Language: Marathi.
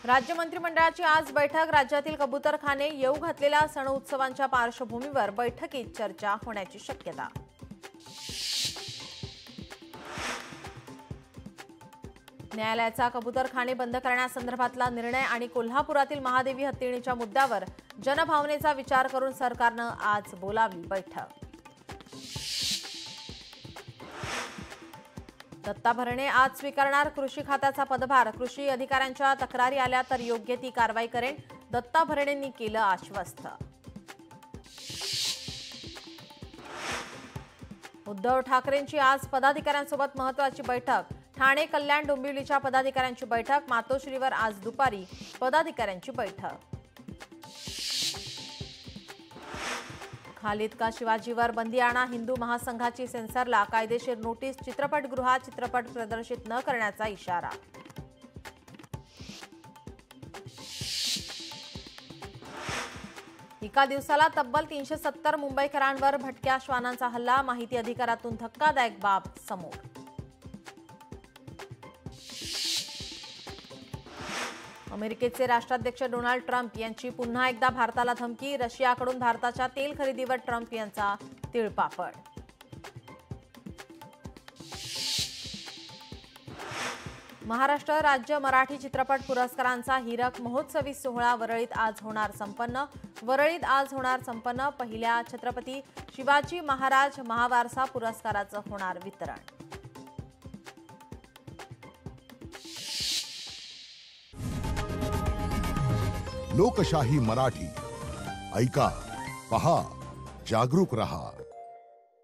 राज्य मंत्रिमंडळाची आज बैठक। राज्यातील कबूतरखाने येऊ घातलेल्या सण उत्सवांच्या पार्श्वभूमीवर बैठकीत चर्चा होण्याची शक्यता। न्यायालयाचा कबूतरखाने बंद करण्यासंदर्भातला निर्णय आणि कोल्हापुरातील महादेवी हत्तीणीच्या मुद्द्यावर जनभावनेचा विचार करून सरकारनं आज बोलावली बैठक। दत्ता भरणे आज स्वीकारणार कृषी खात्याचा पदभार। कृषी अधिकाऱ्यांच्या तक्रारी आल्या तर योग्य ती कारवाई करेन, दत्ता भरणेंनी केलं आश्वस्त। उद्धव ठाकरेंची आज पदाधिकाऱ्यांसोबत महत्त्वाची बैठक। ठाणे, कल्याण, डोंबिवलीच्या पदाधिकाऱ्यांची बैठक। मातोश्रीवर आज दुपारी पदाधिकाऱ्यांची बैठक। खालिद का शिवाजीवर बंदी आणा, हिंदू महासंघाची सेन्सरला कायदेशीर नोटीस। चित्रपटगृहात चित्रपट प्रदर्शित न करण्याचा इशारा। एका दिवसाला तब्बल 370 मुंबईकरांवर भटक्या श्वानांचा हल्ला। माहिती अधिकारातून धक्कादायक बाब समोर। अमेरिकेचे राष्ट्राध्यक्ष डोनाल्ड ट्रम्प यांची पुन्हा एकदा भारताला धमकी। रशियाकडून भारताच्या तेल खरेदीवर ट्रम्प यांचा तिळपापड। महाराष्ट्र राज्य मराठी चित्रपट पुरस्कारांचा हीरक महोत्सवी सोहळा वरळीत आज होणार संपन्न। पहिल्या छत्रपती शिवाजी महाराज महावारसा पुरस्काराचं होणार वितरण। लोकशाही मराठी ऐका, पहा, जागरूक रहा।